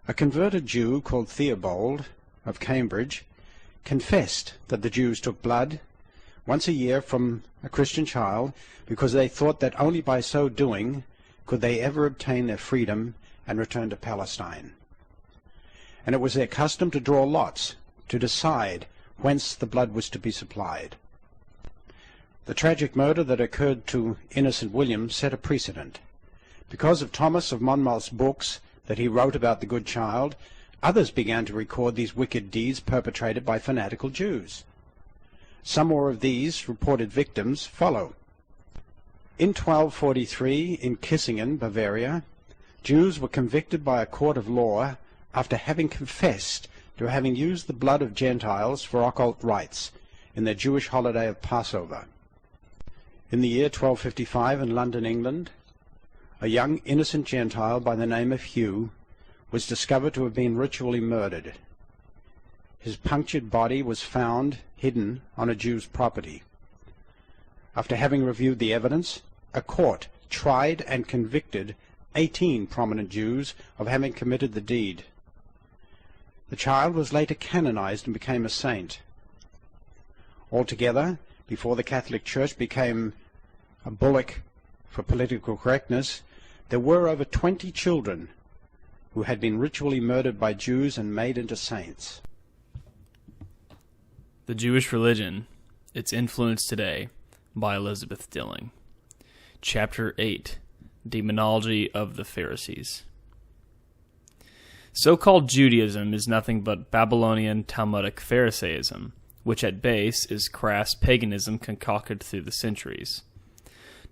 A converted Jew called Theobald of Cambridge confessed that the Jews took blood once a year from a Christian child because they thought that only by so doing could they ever obtain their freedom and return to Palestine. And it was their custom to draw lots to decide whence the blood was to be supplied. The tragic murder that occurred to innocent William set a precedent. Because of Thomas of Monmouth's books that he wrote about the good child, others began to record these wicked deeds perpetrated by fanatical Jews. Some more of these reported victims follow. In 1243, in Kissingen, Bavaria, Jews were convicted by a court of law after having confessed to having used the blood of Gentiles for occult rites in their Jewish holiday of Passover. In the year 1255 in London, England, a young innocent Gentile by the name of Hugh was discovered to have been ritually murdered. His punctured body was found hidden on a Jew's property. After having reviewed the evidence, a court tried and convicted 18 prominent Jews of having committed the deed. The child was later canonized and became a saint. Altogether, before the Catholic Church became a bulwark for political correctness, there were over 20 children who had been ritually murdered by Jews and made into saints. The Jewish Religion, Its Influence Today, by Elizabeth Dilling. Chapter 8, Demonology of the Pharisees. So-called Judaism is nothing but Babylonian Talmudic Pharisaism, which at base is crass paganism concocted through the centuries.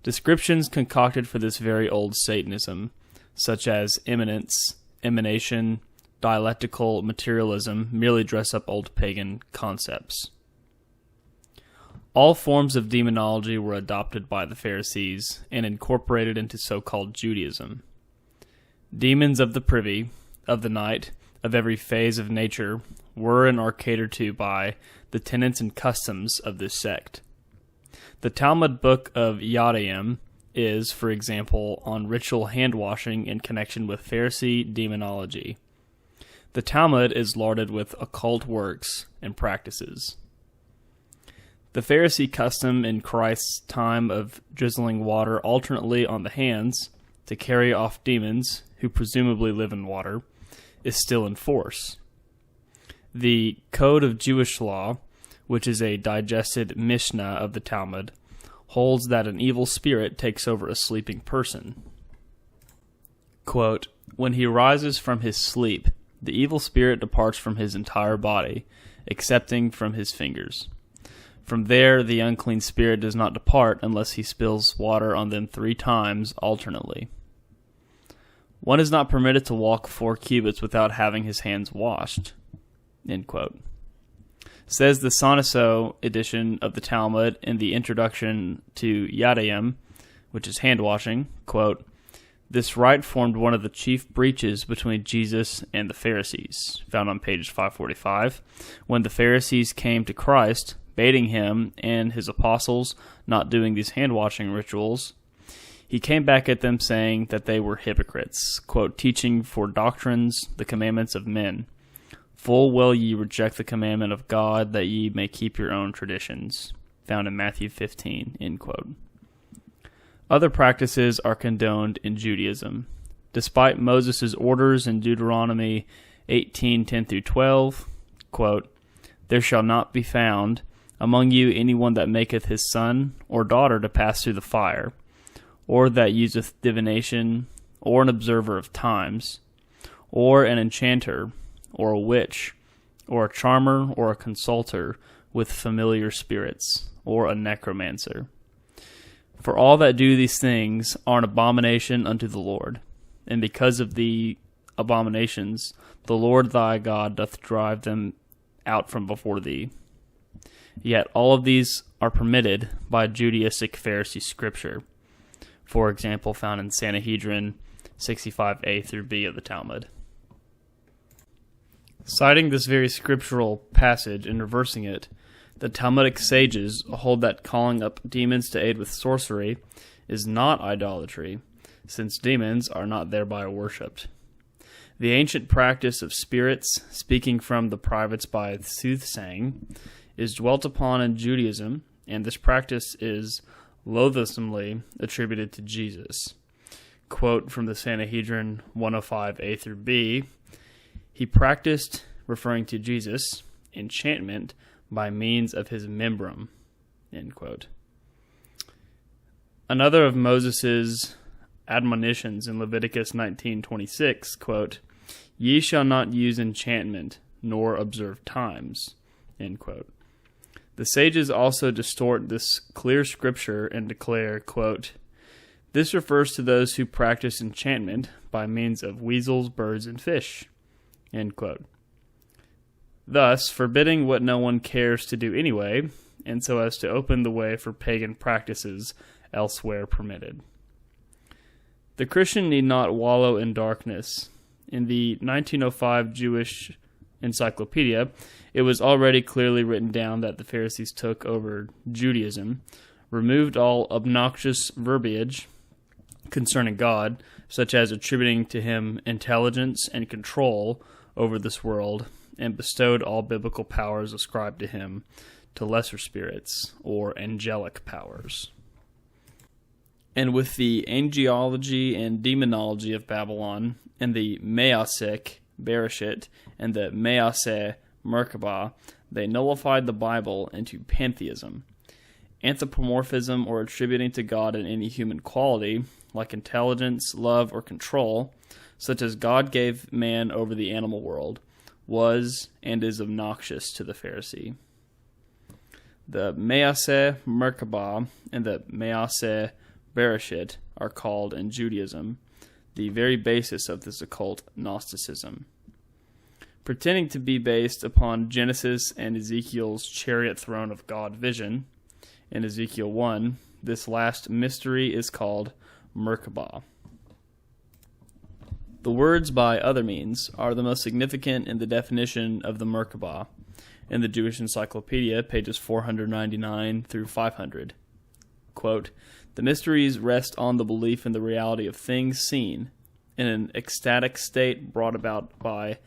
Descriptions concocted for this very old Satanism, such as immanence, emanation, dialectical materialism, merely dress up old pagan concepts. All forms of demonology were adopted by the Pharisees and incorporated into so-called Judaism. Demons of the privy, of the night, of every phase of nature, were and are catered to by the tenets and customs of this sect. The Talmud book of Judaism is, for example, on ritual hand-washing in connection with Pharisee demonology. The Talmud is larded with occult works and practices. The Pharisee custom in Christ's time of drizzling water alternately on the hands to carry off demons who presumably live in water is still in force. The Code of Jewish Law, which is a digested Mishnah of the Talmud, holds that an evil spirit takes over a sleeping person. Quote, "When he rises from his sleep, the evil spirit departs from his entire body, excepting from his fingers. From there, the unclean spirit does not depart unless he spills water on them 3 times alternately. One is not permitted to walk 4 cubits without having his hands washed." End quote. Says the Soniso edition of the Talmud in the introduction to Judaism, which is hand-washing, quote, "This rite formed one of the chief breaches between Jesus and the Pharisees," found on page 545, when the Pharisees came to Christ, baiting him and his apostles not doing these hand-washing rituals. He came back at them saying that they were hypocrites, quote, "teaching for doctrines the commandments of men. Full well ye reject the commandment of God, that ye may keep your own traditions," found in Matthew 15, end quote. Other practices are condoned in Judaism. Despite Moses' orders in Deuteronomy 18:10-12, quote, "There shall not be found among you anyone that maketh his son or daughter to pass through the fire, or that useth divination, or an observer of times, or an enchanter, or a witch, or a charmer, or a consulter with familiar spirits, or a necromancer. For all that do these things are an abomination unto the Lord. And because of the abominations, the Lord thy God doth drive them out from before thee. Yet all of these are permitted by Judaistic Pharisee scripture, for example, found in Sanhedrin 65a through b of the Talmud." Citing this very scriptural passage and reversing it, the Talmudic sages hold that calling up demons to aid with sorcery is not idolatry, since demons are not thereby worshipped. The ancient practice of spirits, speaking from the privates by soothsaying, is dwelt upon in Judaism, and this practice is loathsomely attributed to Jesus. Quote from the Sanhedrin 105a through b, he practiced, referring to Jesus, enchantment by means of his membrum. End quote. Another of Moses' admonitions in Leviticus 19:26, quote, ye shall not use enchantment, nor observe times. End quote. The sages also distort this clear scripture and declare, quote, this refers to those who practice enchantment by means of weasels, birds, and fish. End quote. Thus, forbidding what no one cares to do anyway, and so as to open the way for pagan practices elsewhere permitted. The Christian need not wallow in darkness. In the 1905 Jewish Encyclopedia, it was already clearly written down that the Pharisees took over Judaism, removed all obnoxious verbiage concerning God, such as attributing to him intelligence and control over this world, and bestowed all biblical powers ascribed to him to lesser spirits, or angelic powers. And with the angelology and demonology of Babylon, and the Measek Bereshit, and the Measeh Merkabah, they nullified the Bible into pantheism. Anthropomorphism, or attributing to God in any human quality, like intelligence, love, or control, such as God gave man over the animal world, was and is obnoxious to the Pharisee. The Measeh Merkabah and the Measeh Bereshit are called in Judaism the very basis of this occult Gnosticism. Pretending to be based upon Genesis and Ezekiel's chariot throne of God vision, in Ezekiel 1, this last mystery is called Merkabah. The words by other means are the most significant in the definition of the Merkabah in the Jewish Encyclopedia, pages 499 through 500. Quote, the mysteries rest on the belief in the reality of things seen, in an ecstatic state brought about by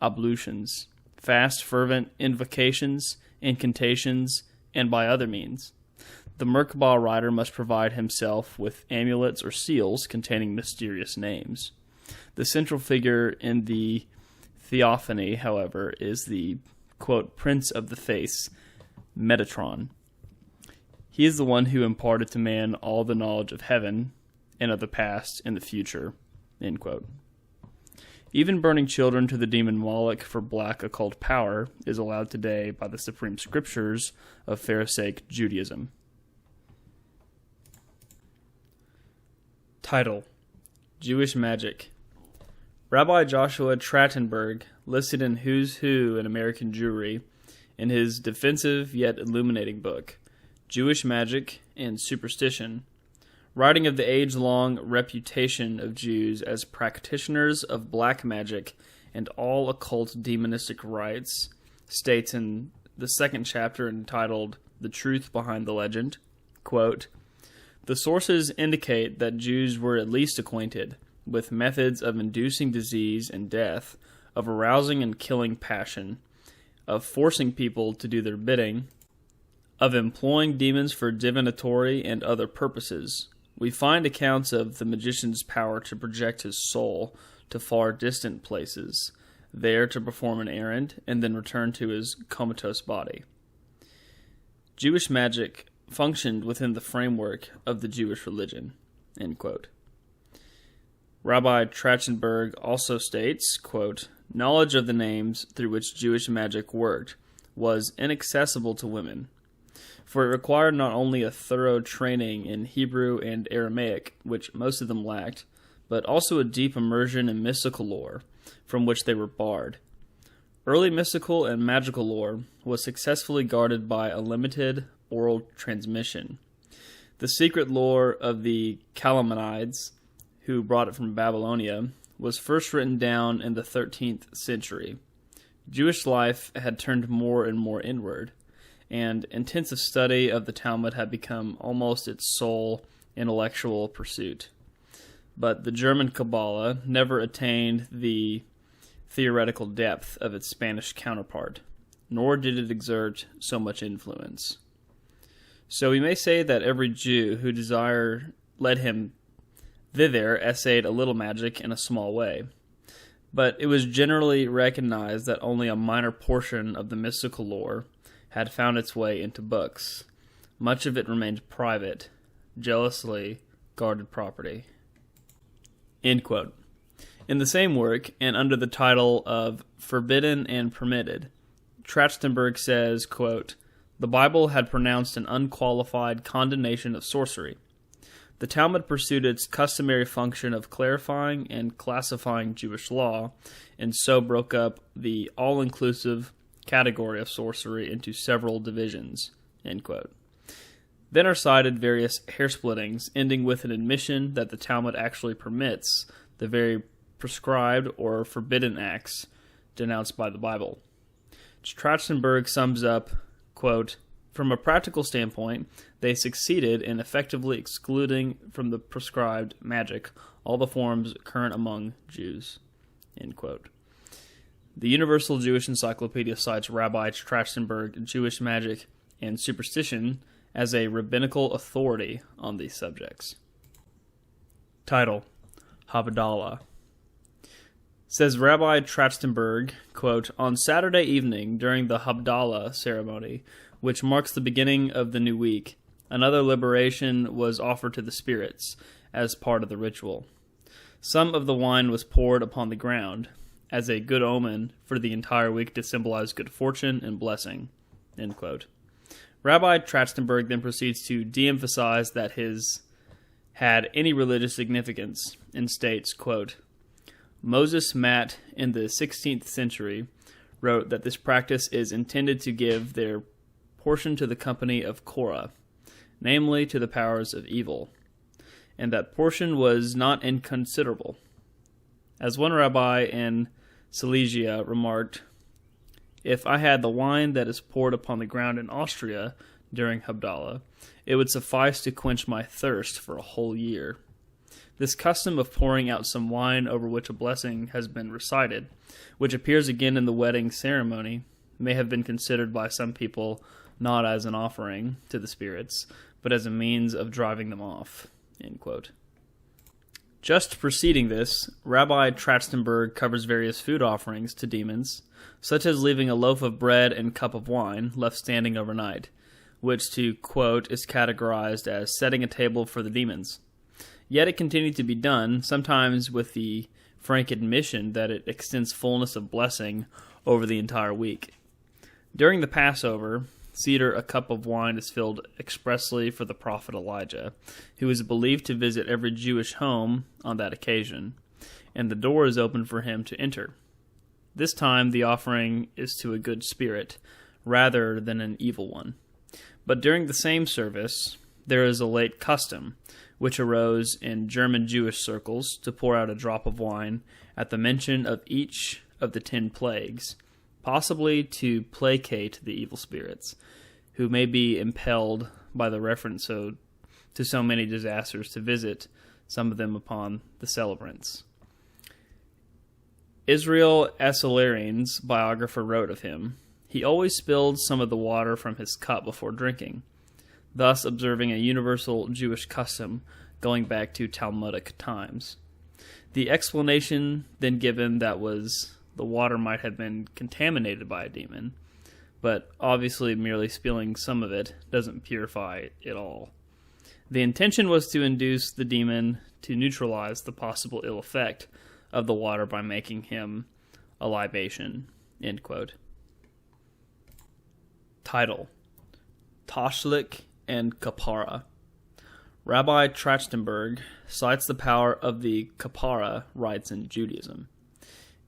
ablutions, fast, fervent invocations, incantations, and by other means. The Merkabah writer must provide himself with amulets or seals containing mysterious names. The central figure in the theophany, however, is the, quote, Prince of the Face, Metatron. He is the one who imparted to man all the knowledge of heaven and of the past and the future, end quote. Even burning children to the demon Moloch for black occult power is allowed today by the supreme scriptures of Pharisaic Judaism. Title: Jewish Magic. Rabbi Joshua Trachtenberg, listed in Who's Who in American Jewry, in his defensive yet illuminating book, Jewish Magic and Superstition, writing of the age-long reputation of Jews as practitioners of black magic and all occult demonistic rites, states in the second chapter entitled The Truth Behind the Legend, quote, the sources indicate that Jews were at least acquainted with methods of inducing disease and death, of arousing and killing passion, of forcing people to do their bidding, of employing demons for divinatory and other purposes. We find accounts of the magician's power to project his soul to far distant places, there to perform an errand, and then return to his comatose body. Jewish magic functioned within the framework of the Jewish religion, end quote. Rabbi Trachtenberg also states, quote, knowledge of the names through which Jewish magic worked was inaccessible to women, for it required not only a thorough training in Hebrew and Aramaic, which most of them lacked, but also a deep immersion in mystical lore, from which they were barred. Early mystical and magical lore was successfully guarded by a limited oral transmission. The secret lore of the Calamanides, who brought it from Babylonia, was first written down in the 13th century. Jewish life had turned more and more inward, and intensive study of the Talmud had become almost its sole intellectual pursuit. But the German Kabbalah never attained the theoretical depth of its Spanish counterpart, nor did it exert so much influence. So we may say that every Jew who desire led him thither essayed a little magic in a small way. But it was generally recognized that only a minor portion of the mystical lore had found its way into books. Much of it remained private, jealously guarded property. End quote. In the same work, and under the title of Forbidden and Permitted, Trachtenberg says, quote, "The Bible had pronounced an unqualified condemnation of sorcery. The Talmud pursued its customary function of clarifying and classifying Jewish law, and so broke up the all-inclusive category of sorcery into several divisions." End quote. Then are cited various hair-splittings, ending with an admission that the Talmud actually permits the very prescribed or forbidden acts denounced by the Bible. Trachtenberg sums up, quote, "From a practical standpoint, they succeeded in effectively excluding from the prescribed magic all the forms current among Jews." End quote. The Universal Jewish Encyclopedia cites Rabbi Trachtenberg, Jewish magic, and superstition as a rabbinical authority on these subjects. Title: Havdalah. Says Rabbi Trachtenberg, quote, "On Saturday evening, during the Havdalah ceremony, which marks the beginning of the new week, another liberation was offered to the spirits as part of the ritual. Some of the wine was poured upon the ground as a good omen for the entire week to symbolize good fortune and blessing." End quote. Rabbi Trachtenberg then proceeds to de-emphasize that his had any religious significance and states, quote, "Moses Matt in the 16th century wrote that this practice is intended to give their portion to the company of Korah, namely to the powers of evil, and that portion was not inconsiderable. As one rabbi in Silesia remarked, if I had the wine that is poured upon the ground in Austria during Havdalah, it would suffice to quench my thirst for a whole year. This custom of pouring out some wine over which a blessing has been recited, which appears again in the wedding ceremony, may have been considered by some people not as an offering to the spirits, but as a means of driving them off." End quote. Just preceding this, Rabbi Trachtenberg covers various food offerings to demons, such as leaving a loaf of bread and cup of wine left standing overnight, which, to quote, is categorized as setting a table for the demons. Yet it continued to be done, sometimes with the frank admission that it extends fullness of blessing over the entire week. During the Passover, Seder, a cup of wine is filled expressly for the prophet Elijah, who is believed to visit every Jewish home on that occasion, and the door is open for him to enter. This time the offering is to a good spirit, rather than an evil one. But during the same service, there is a late custom, which arose in German Jewish circles, to pour out a drop of wine at the mention of each of the 10 plagues, possibly to placate the evil spirits, who may be impelled by the reference to so many disasters to visit some of them upon the celebrants. Israel Asselarien's biographer wrote of him, "He always spilled some of the water from his cup before drinking," thus observing a universal Jewish custom going back to Talmudic times. The explanation then given that was the water might have been contaminated by a demon, but obviously merely spilling some of it doesn't purify it all. The intention was to induce the demon to neutralize the possible ill effect of the water by making him a libation. End quote. Title: Tashlich and Kapara. Rabbi Trachtenberg cites the power of the Kapara rites in Judaism.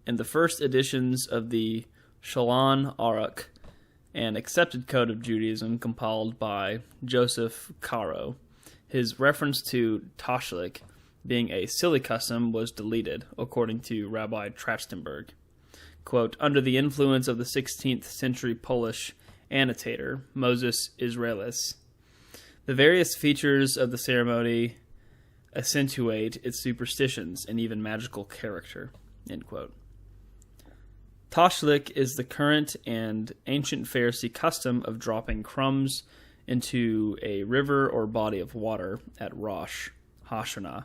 In the first editions of the Shulchan Aruch, an accepted code of Judaism compiled by Joseph ChiRho, his reference to Tashlich being a silly custom was deleted, according to Rabbi Trachtenberg. Quote, "Under the influence of the 16th century Polish annotator, Moses Israelis, the various features of the ceremony accentuate its superstitions and even magical character." End quote. Tashlich is the current and ancient Pharisee custom of dropping crumbs into a river or body of water at Rosh Hashanah,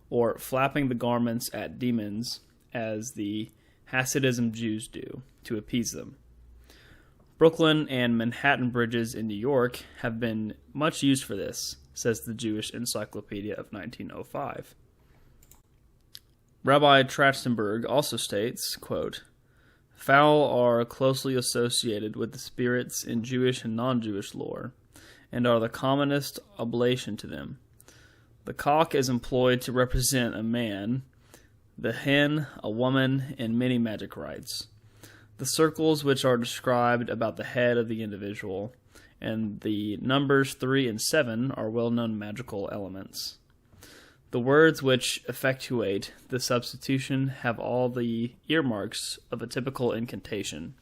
or flapping the garments at demons as the Hasidism Jews do, to appease them. Brooklyn and Manhattan bridges in New York have been much used for this, says the Jewish Encyclopedia of 1905. Rabbi Trachtenberg also states, quote, "Fowl are closely associated with the spirits in Jewish and non-Jewish lore, and are the commonest oblation to them. The cock is employed to represent a man, the hen a woman, in many magic rites. The circles which are described about the head of the individual, and the numbers 3 and 7 are well-known magical elements. The words which effectuate the substitution have all the earmarks of a typical incantation.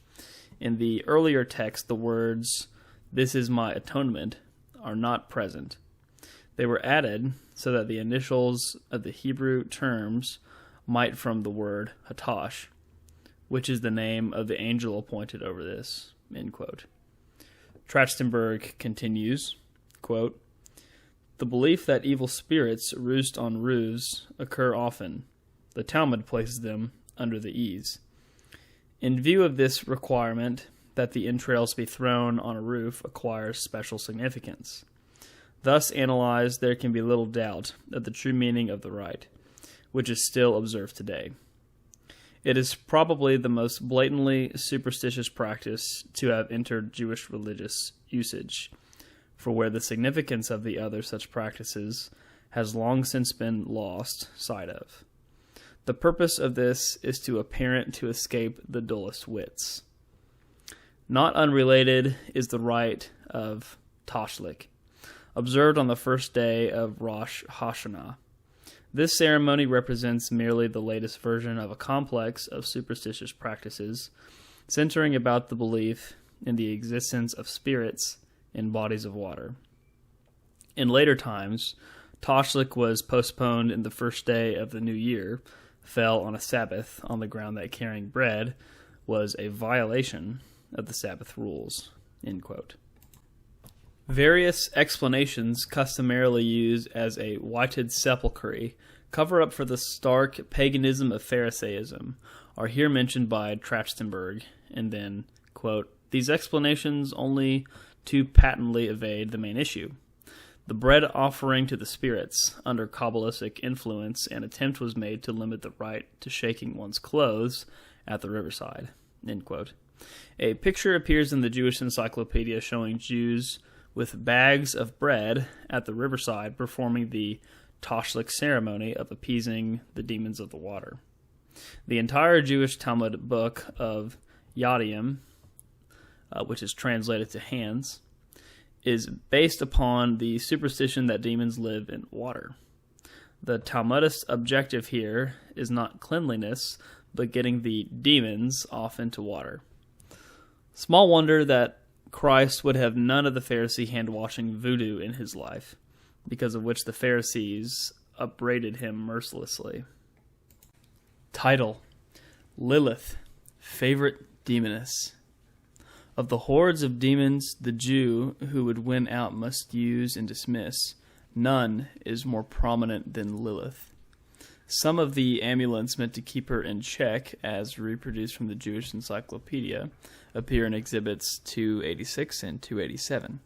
In the earlier text, the words, 'This is my atonement,' are not present. They were added so that the initials of the Hebrew terms might from the word Hatash, which is the name of the angel appointed over this." End quote. Trachtenberg continues, quote, "The belief that evil spirits roost on roofs occur often. The Talmud places them under the eaves. In view of this requirement that the entrails be thrown on a roof acquires special significance. Thus analyzed, there can be little doubt of the true meaning of the rite, which is still observed today. It is probably the most blatantly superstitious practice to have entered Jewish religious usage, for where the significance of the other such practices has long since been lost sight of. The purpose of this is to apparent to escape the dullest wits. Not unrelated is the rite of Tashlich, observed on the first day of Rosh Hashanah. This ceremony represents merely the latest version of a complex of superstitious practices centering about the belief in the existence of spirits in bodies of water. In later times, Tashlich was postponed in the first day of the new year, fell on a Sabbath on the ground that carrying bread was a violation of the Sabbath rules." End quote. Various explanations customarily used as a whited sepulchre cover up for the stark paganism of Pharisaism are here mentioned by Trachtenberg, and then, quote, "These explanations only too patently evade the main issue. The bread offering to the spirits, under Kabbalistic influence, an attempt was made to limit the right to shaking one's clothes at the riverside." End quote. A picture appears in the Jewish Encyclopedia showing Jews with bags of bread at the riverside performing the Tashlich ceremony of appeasing the demons of the water. The entire Jewish Talmud book of Yadayim, which is translated to hands, is based upon the superstition that demons live in water. The Talmudist objective here is not cleanliness, but getting the demons off into water. Small wonder that Christ would have none of the Pharisee hand-washing voodoo in his life, because of which the Pharisees upbraided him mercilessly. Title: Lilith, Favorite Demoness. Of the hordes of demons the Jew who would win out must use and dismiss, none is more prominent than Lilith. Some of the amulets meant to keep her in check, as reproduced from the Jewish Encyclopedia, appear in Exhibits 286 and 287.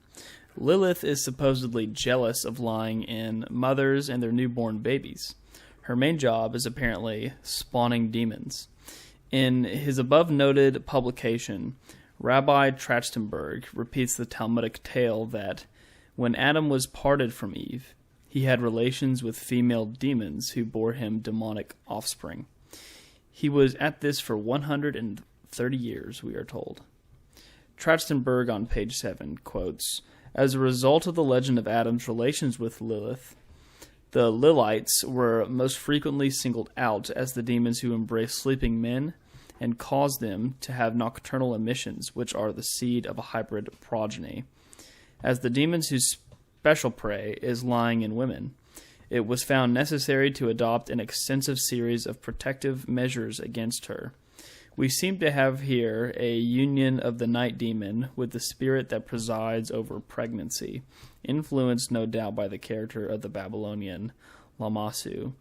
Lilith is supposedly jealous of lying in mothers and their newborn babies. Her main job is apparently spawning demons. In his above-noted publication, Rabbi Trachtenberg repeats the Talmudic tale that when Adam was parted from Eve, he had relations with female demons who bore him demonic offspring. He was at this for 130 years, we are told. Trachtenberg on page 7 quotes, "As a result of the legend of Adam's relations with Lilith, the Lilites were most frequently singled out as the demons who embrace sleeping men and cause them to have nocturnal emissions, which are the seed of a hybrid progeny. As the demons whose special prey is lying in women, it was found necessary to adopt an extensive series of protective measures against her, We seem to have here a union of the night demon with the spirit that presides over pregnancy, influenced no doubt by the character of the Babylonian Lamassu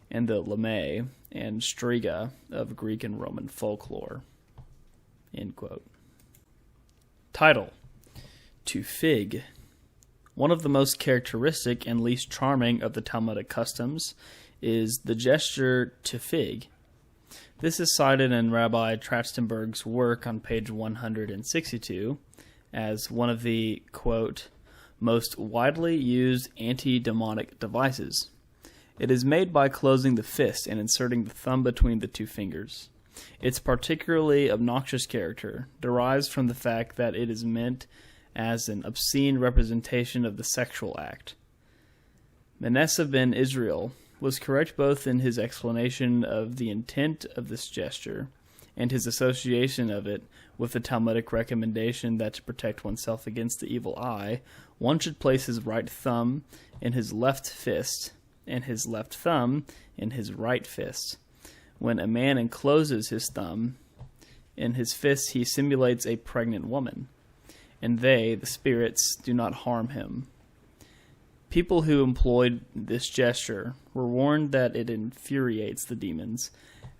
and the Lamé and Striga of Greek and Roman folklore. End quote. Title: To Fig. One of the most characteristic and least charming of the Talmudic customs is the gesture to fig. This is cited in Rabbi Trachtenberg's work on page 162 as one of the, quote, most widely used anti-demonic devices. It is made by closing the fist and inserting the thumb between the two fingers. Its particularly obnoxious character derives from the fact that it is meant as an obscene representation of the sexual act. Manasseh ben Israel was correct both in his explanation of the intent of this gesture and his association of it with the Talmudic recommendation that to protect oneself against the evil eye, one should place his right thumb in his left fist and his left thumb in his right fist. When a man encloses his thumb in his fist, he simulates a pregnant woman, and they, the spirits, do not harm him. People who employed this gesture were warned that it infuriates the demons,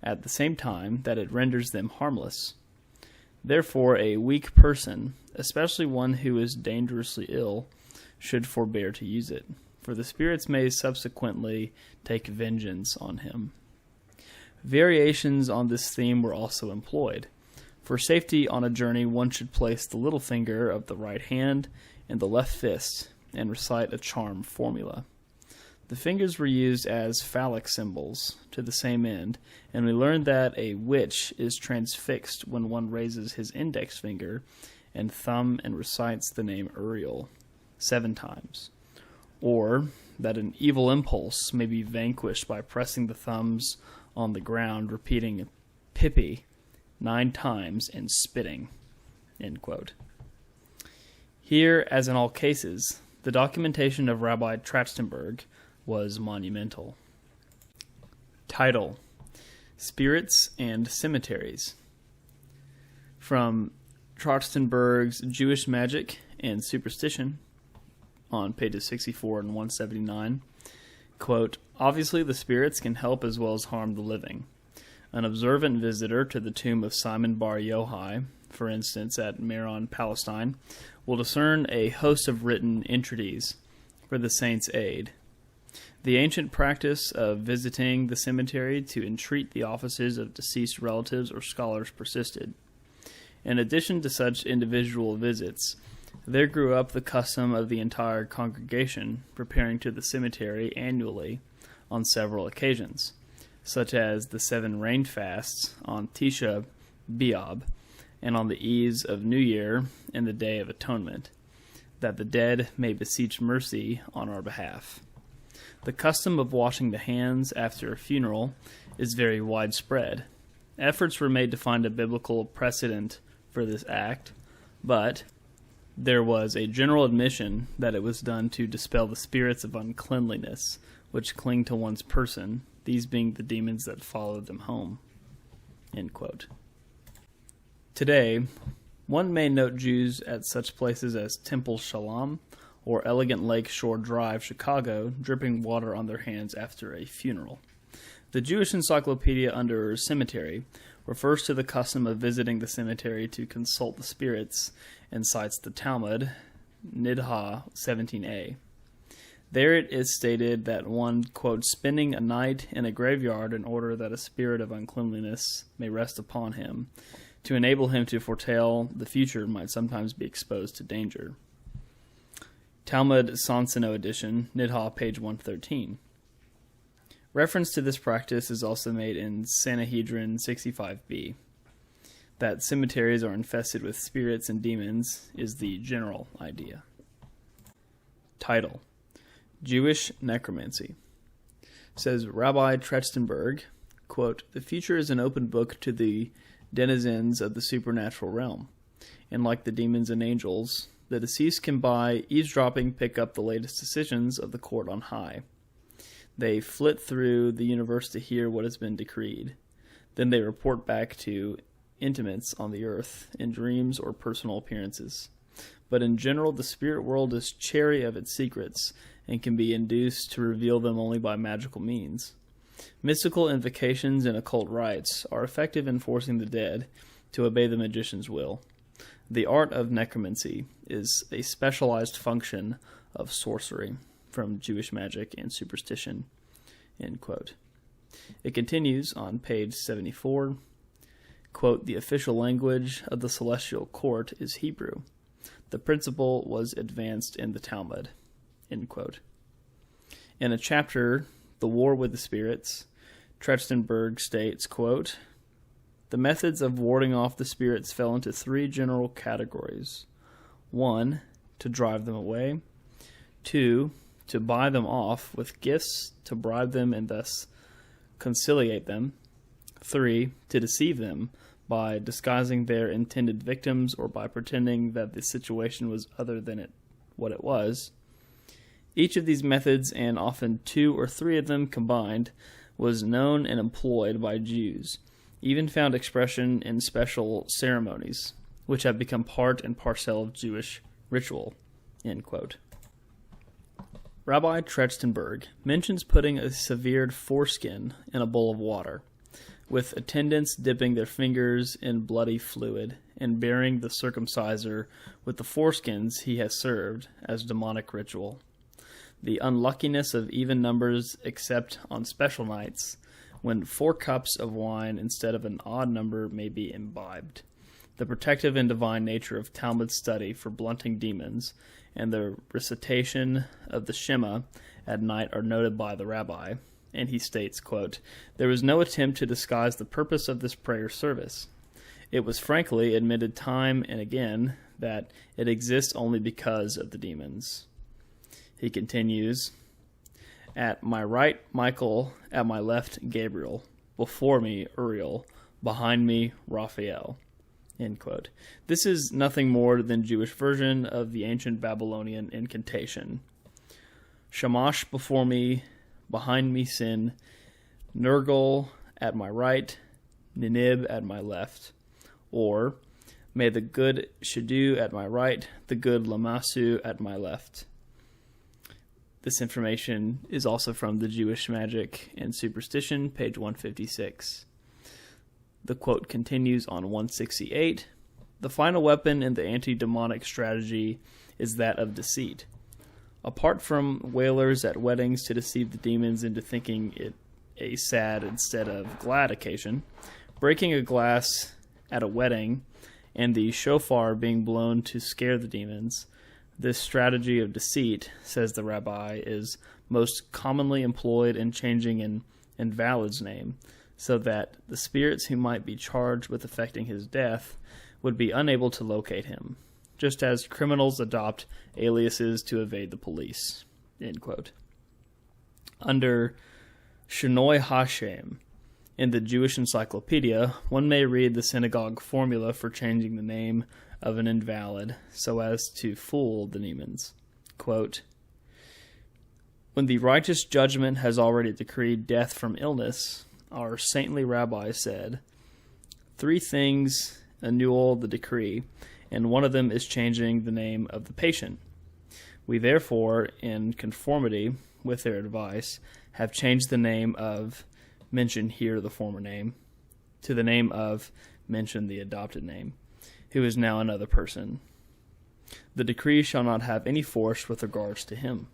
at the same time that it renders them harmless. Therefore, a weak person, especially one who is dangerously ill, should forbear to use it, for the spirits may subsequently take vengeance on him. Variations on this theme were also employed. For safety on a journey, one should place the little finger of the right hand in the left fist and recite a charm formula. The fingers were used as phallic symbols to the same end, and we learned that a witch is transfixed when one raises his index finger and thumb and recites the name Uriel 7 times, or that an evil impulse may be vanquished by pressing the thumbs on the ground, repeating Pippi 9 times and spitting. End quote. Here, as in all cases, the documentation of Rabbi Trachtenberg was monumental. Title: Spirits and Cemeteries. From Trachtenberg's Jewish Magic and Superstition, on pages 64 and 179, quote, obviously the spirits can help as well as harm the living. An observant visitor to the tomb of Simon Bar Yochai, for instance at Meron, Palestine, will discern a host of written entreaties for the saint's aid. The ancient practice of visiting the cemetery to entreat the offices of deceased relatives or scholars persisted. In addition to such individual visits, there grew up the custom of the entire congregation repairing to the cemetery annually on several occasions, such as the 7 rain fasts on Tisha B'Av and on the eves of New Year and the Day of Atonement, that the dead may beseech mercy on our behalf. The custom of washing the hands after a funeral is very widespread. Efforts were made to find a biblical precedent for this act, but there was a general admission that it was done to dispel the spirits of uncleanliness which cling to one's person, these being the demons that followed them home. End quote. Today, one may note Jews at such places as Temple Shalom or Elegant Lake Shore Drive, Chicago, dripping water on their hands after a funeral. The Jewish Encyclopedia under Cemetery refers to the custom of visiting the cemetery to consult the spirits and cites the Talmud, Nidha 17a. There it is stated that one, quote, spending a night in a graveyard in order that a spirit of uncleanliness may rest upon him, to enable him to foretell the future, might sometimes be exposed to danger. Talmud Sonsino edition, Nidha, page 113. Reference to this practice is also made in Sanhedrin 65b. That cemeteries are infested with spirits and demons is the general idea. Title: Jewish Necromancy. Says Rabbi Trachtenberg, quote, the future is an open book to the denizens of the supernatural realm, and like the demons and angels, the deceased can by eavesdropping pick up the latest decisions of the court on high. They flit through the universe to hear what has been decreed. Then they report back to intimates on the earth in dreams or personal appearances. But in general, the spirit world is chary of its secrets and can be induced to reveal them only by magical means. Mystical invocations and occult rites are effective in forcing the dead to obey the magician's will. The art of necromancy is a specialized function of sorcery from Jewish magic and superstition." End quote. It continues on page 74, quote, "The official language of the celestial court is Hebrew. The principle was advanced in the Talmud." End quote. In a chapter, "The War with the Spirits," Trachtenberg states, quote, "The methods of warding off the spirits fell into three general categories. 1, to drive them away. 2, to buy them off with gifts to bribe them and thus conciliate them. 3, to deceive them by disguising their intended victims or by pretending that the situation was other than what it was. Each of these methods, and often 2 or 3 of them combined, was known and employed by Jews, even found expression in special ceremonies, which have become part and parcel of Jewish ritual." End quote. Rabbi Trachtenberg mentions putting a severed foreskin in a bowl of water, with attendants dipping their fingers in bloody fluid and burying the circumciser with the foreskins he has served as demonic ritual. The unluckiness of even numbers except on special nights, when 4 cups of wine instead of an odd number may be imbibed. The protective and divine nature of Talmud study for blunting demons and the recitation of the Shema at night are noted by the rabbi, and he states, quote, "There was no attempt to disguise the purpose of this prayer service. It was frankly admitted time and again that it exists only because of the demons." He continues, "At my right, Michael; at my left, Gabriel; before me, Uriel; behind me, Raphael." End quote. This is nothing more than Jewish version of the ancient Babylonian incantation. Shamash before me, behind me Sin, Nergal at my right, Ninib at my left. Or, may the good Shadu at my right, the good Lamasu at my left. This information is also from the Jewish Magic and Superstition, page 156. The quote continues on 168. "The final weapon in the anti-demonic strategy is that of deceit. Apart from wailers at weddings to deceive the demons into thinking it a sad instead of glad occasion, breaking a glass at a wedding, and the shofar being blown to scare the demons, this strategy of deceit, says the rabbi, is most commonly employed in changing an invalid's name, so that the spirits who might be charged with effecting his death would be unable to locate him, just as criminals adopt aliases to evade the police." End quote. Under Shinoi Hashem, in the Jewish Encyclopedia, one may read the synagogue formula for changing the name of an invalid so as to fool the demons. Quote, "When the righteous judgment has already decreed death from illness, our saintly rabbi said, 3 things annul the decree, and one of them is changing the name of the patient. We therefore, in conformity with their advice, have changed the name of," mention here the former name, "to the name of," mention the adopted name, "who is now another person. The decree shall not have any force with regards to him.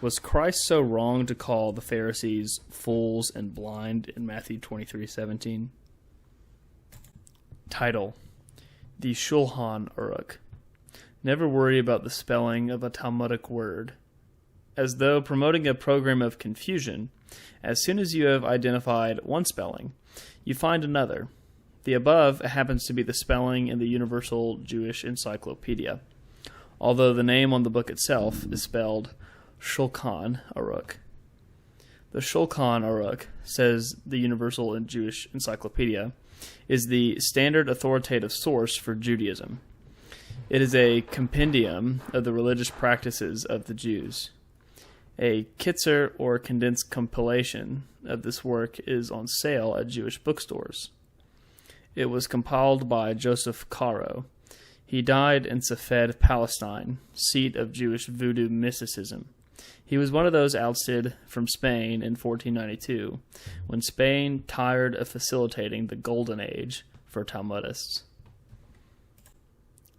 Was Christ so wrong to call the Pharisees fools and blind in Matthew 23:17? Title: The Shulchan Aruch. Never worry about the spelling of a Talmudic word. As though promoting a program of confusion, as soon as you have identified one spelling, you find another. The above happens to be the spelling in the Universal Jewish Encyclopedia, although the name on the book itself is spelled Shulchan Aruch. The Shulchan Aruch, says the Universal and Jewish Encyclopedia, is the standard authoritative source for Judaism. It is a compendium of the religious practices of the Jews. A kitzer or condensed compilation of this work is on sale at Jewish bookstores. It was compiled by Joseph ChiRho. He died in Safed, Palestine, seat of Jewish voodoo mysticism. He was one of those ousted from Spain in 1492, when Spain tired of facilitating the Golden Age for Talmudists.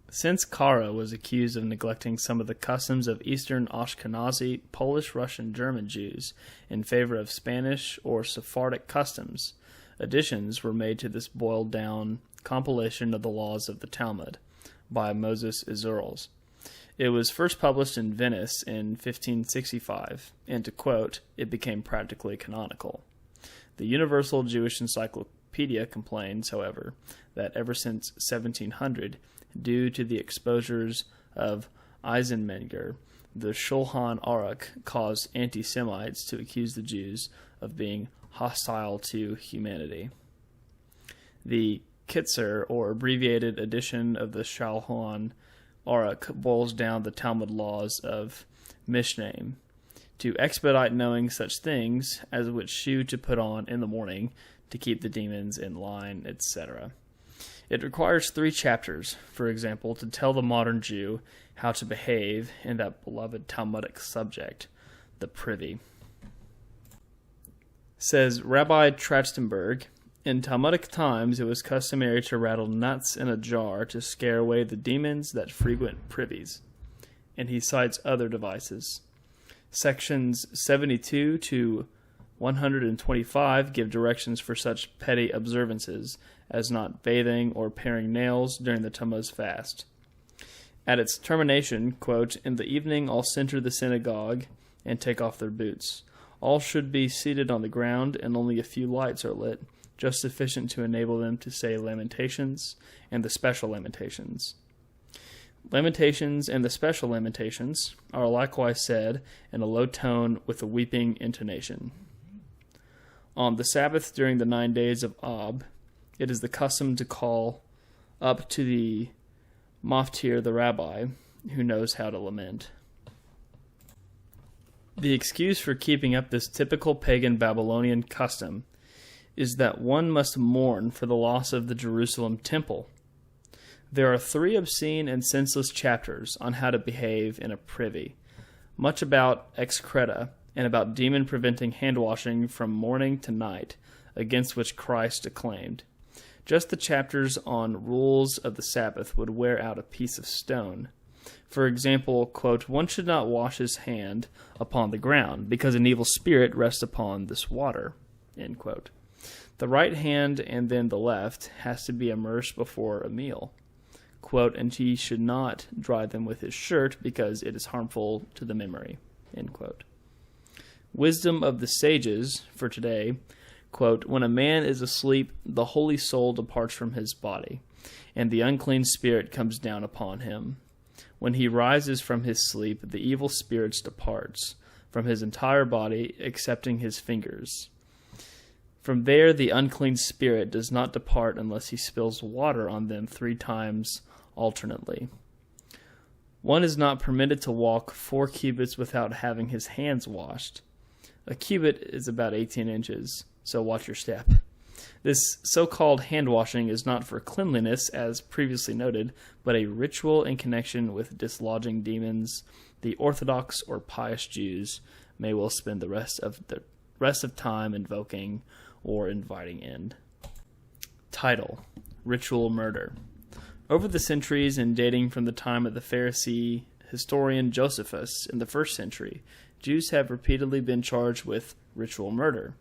Since ChiRho was accused of neglecting some of the customs of Eastern Ashkenazi, Polish, Russian, German Jews in favor of Spanish or Sephardic customs, additions were made to this boiled-down compilation of the laws of the Talmud by Moses Isserles. It was first published in Venice in 1565, and to quote, it became practically canonical. The Universal Jewish Encyclopedia complains, however, that ever since 1700, due to the exposures of Eisenmenger, the Shulchan Aruch caused anti-Semites to accuse the Jews of being hostile to humanity. The Kitzer, or abbreviated edition of the Shulchan Aruch, boils down the Talmud laws of Mishnayim to expedite knowing such things as which shoe to put on in the morning to keep the demons in line, etc. It requires 3 chapters, for example, to tell the modern Jew how to behave in that beloved Talmudic subject, the privy. Says Rabbi Trachtenberg, in Talmudic times it was customary to rattle nuts in a jar to scare away the demons that frequent privies. And he cites other devices. Sections 72 to 125 give directions for such petty observances as not bathing or paring nails during the Tammuz fast. At its termination, quote, in the evening all enter the synagogue and take off their boots. All should be seated on the ground, and only a few lights are lit, just sufficient to enable them to say Lamentations and the special Lamentations. Lamentations and the special Lamentations are likewise said in a low tone with a weeping intonation. On the Sabbath during the 9 days of Ab, it is the custom to call up to the maftir, the rabbi, who knows how to lament. The excuse for keeping up this typical pagan Babylonian custom is that one must mourn for the loss of the Jerusalem temple. There are 3 obscene and senseless chapters on how to behave in a privy, much about excreta, and about demon preventing hand-washing from morning to night, against which Christ declaimed. Just the chapters on rules of the Sabbath would wear out a piece of stone. For example, quote, one should not wash his hand upon the ground, because an evil spirit rests upon this water, end quote. The right hand and then the left has to be immersed before a meal. Quote, and he should not dry them with his shirt, because it is harmful to the memory, end quote. Wisdom of the sages for today, quote, when a man is asleep, the holy soul departs from his body, and the unclean spirit comes down upon him. When he rises from his sleep, the evil spirits departs from his entire body, excepting his fingers. From there the unclean spirit does not depart unless he spills water on them 3 times alternately. One is not permitted to walk 4 cubits without having his hands washed. A cubit is about 18 inches, so watch your step. This so-called hand-washing is not for cleanliness, as previously noted, but a ritual in connection with dislodging demons. The Orthodox or pious Jews may well spend the rest of time invoking or inviting in. Title: Ritual Murder. Over the centuries, and dating from the time of the Pharisee historian Josephus in the 1st century, Jews have repeatedly been charged with ritual murder.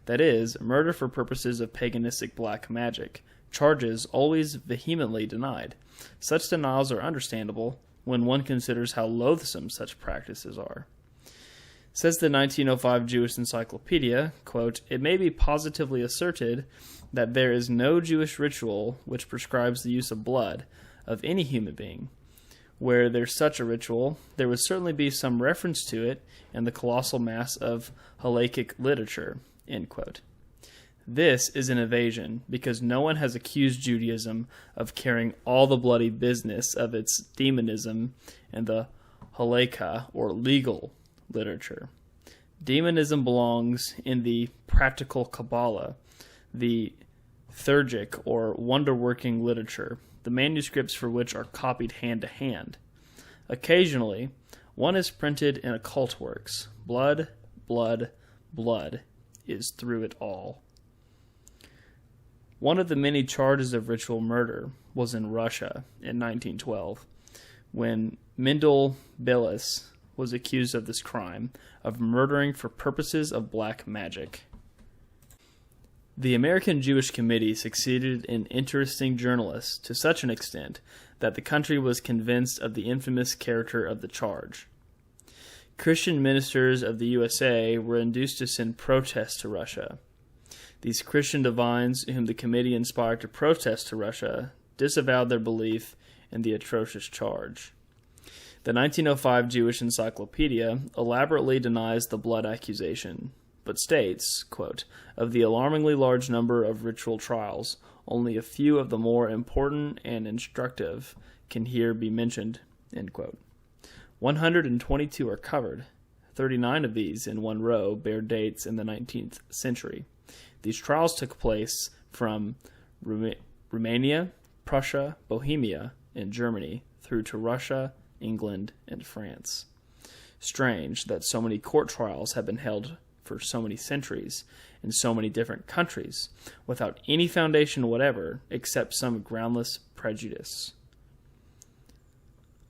That is, murder for purposes of paganistic black magic, charges always vehemently denied. Such denials are understandable when one considers how loathsome such practices are. Says the 1905 Jewish Encyclopedia, quote, it may be positively asserted that there is no Jewish ritual which prescribes the use of blood of any human being. Where there's such a ritual, there would certainly be some reference to it in the colossal mass of halakhic literature, end quote. This is an evasion, because no one has accused Judaism of carrying all the bloody business of its demonism in the halakha, or legal, literature. Demonism belongs in the practical Kabbalah, the theurgic or wonder-working literature, the manuscripts for which are copied hand to hand. Occasionally, one is printed in occult works. Blood, blood, blood is through it all. One of the many charges of ritual murder was in Russia in 1912, when Mendel Bilis was accused of this crime, of murdering for purposes of black magic. The American Jewish Committee succeeded in interesting journalists to such an extent that the country was convinced of the infamous character of the charge. Christian ministers of the USA were induced to send protests to Russia. These Christian divines, whom the committee inspired to protest to Russia, disavowed their belief in the atrocious charge. The 1905 Jewish Encyclopedia elaborately denies the blood accusation, but states, quote, "Of the alarmingly large number of ritual trials, only a few of the more important and instructive can here be mentioned," end quote. 122 are covered. 39 of these in one row bear dates in the 19th century. These trials took place from Romania, Prussia, Bohemia, and Germany through to Russia, England, and France. Strange that so many court trials have been held for so many centuries in so many different countries without any foundation whatever except some groundless prejudice.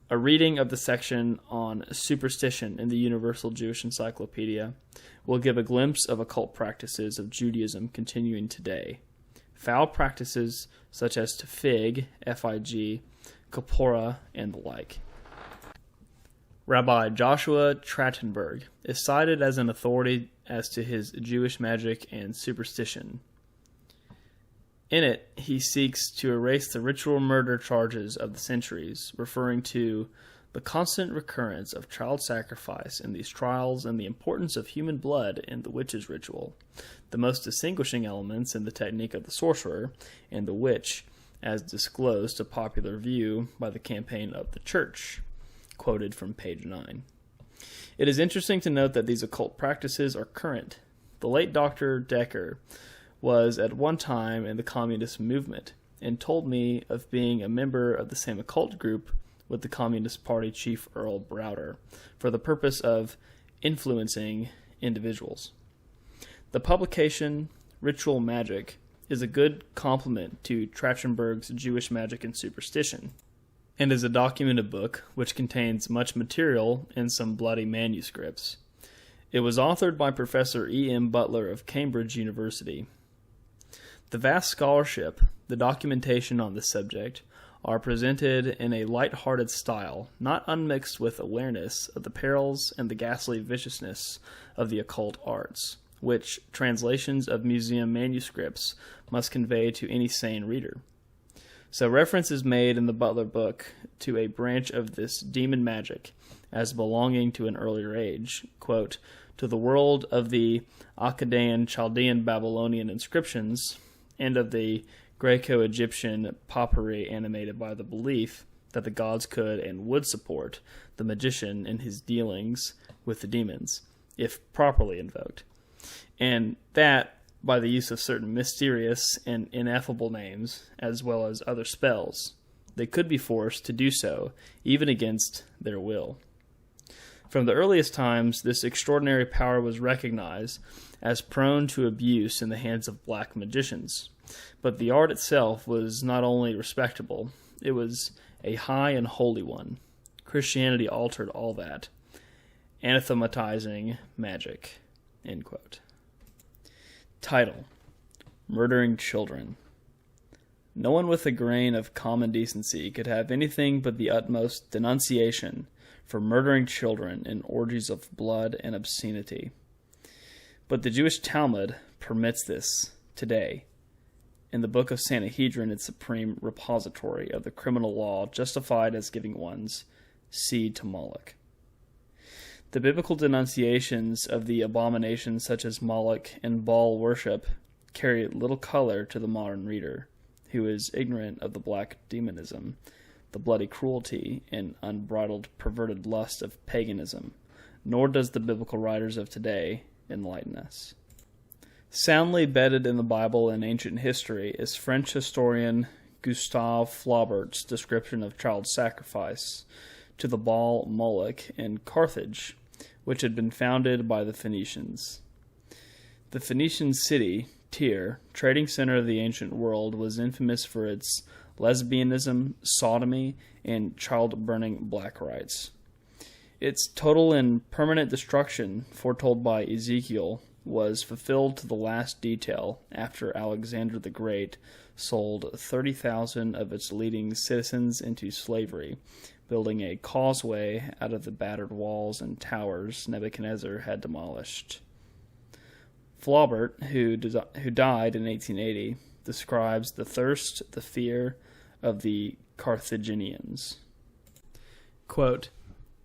A reading of the section on superstition in the Universal Jewish Encyclopedia will give a glimpse of occult practices of Judaism continuing today. Foul practices such as to fig, F-I-G, Kapora, and the like. Rabbi Joshua Trachtenberg is cited as an authority as to his Jewish magic and superstition. In it, he seeks to erase the ritual murder charges of the centuries, referring to the constant recurrence of child sacrifice in these trials and the importance of human blood in the witch's ritual, the most distinguishing elements in the technique of the sorcerer and the witch, as disclosed to popular view by the campaign of the Church, quoted from page 9. It is interesting to note that these occult practices are current. The late Dr. Decker was at one time in the communist movement and told me of being a member of the same occult group with the Communist Party chief Earl Browder for the purpose of influencing individuals. The publication Ritual Magic is a good complement to Trachtenberg's Jewish Magic and Superstition, and is a documented book which contains much material in some bloody manuscripts. It was authored by Professor E.M. Butler of Cambridge University. The vast scholarship, the documentation on this subject, are presented in a light-hearted style, not unmixed with awareness of the perils and the ghastly viciousness of the occult arts, which translations of museum manuscripts must convey to any sane reader. So reference is made in the Butler book to a branch of this demon magic as belonging to an earlier age, quote, "to the world of the Akkadian, Chaldean, Babylonian inscriptions, and of the Greco-Egyptian pottery animated by the belief that the gods could and would support the magician in his dealings with the demons, if properly invoked, and that by the use of certain mysterious and ineffable names, as well as other spells, they could be forced to do so, even against their will. From the earliest times, this extraordinary power was recognized as prone to abuse in the hands of black magicians. But the art itself was not only respectable, it was a high and holy one. Christianity altered all that, anathematizing magic." End quote. Title: Murdering Children. No one with a grain of common decency could have anything but the utmost denunciation for murdering children in orgies of blood and obscenity. But the Jewish Talmud permits this today. In the Book of Sanhedrin, its supreme repository of the criminal law, justified as giving one's seed to Moloch. The biblical denunciations of the abominations such as Moloch and Baal worship carry little color to the modern reader, who is ignorant of the black demonism, the bloody cruelty, and unbridled perverted lust of paganism, nor does the biblical writers of today enlighten us. Soundly bedded in the Bible and ancient history is French historian Gustave Flaubert's description of child sacrifice to the Baal Moloch in Carthage, which had been founded by the Phoenicians. The Phoenician city, Tyre, trading center of the ancient world, was infamous for its lesbianism, sodomy, and child-burning black rites. Its total and permanent destruction, foretold by Ezekiel, was fulfilled to the last detail after Alexander the Great sold 30,000 of its leading citizens into slavery, building a causeway out of the battered walls and towers Nebuchadnezzar had demolished. Flaubert, who died in 1880, describes the thirst, the fear of the Carthaginians. Quote,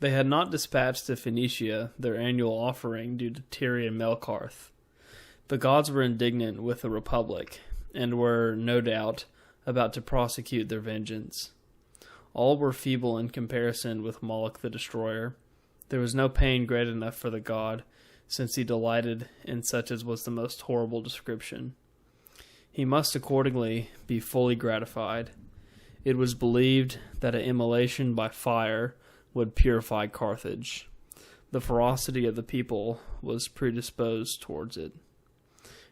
"They had not dispatched to Phoenicia their annual offering due to Tyrian Melkarth. The gods were indignant with the republic, and were, no doubt, about to prosecute their vengeance. All were feeble in comparison with Moloch the Destroyer. There was no pain great enough for the god, since he delighted in such as was the most horrible description. He must accordingly be fully gratified. It was believed that an immolation by fire would purify Carthage. The ferocity of the people was predisposed towards it.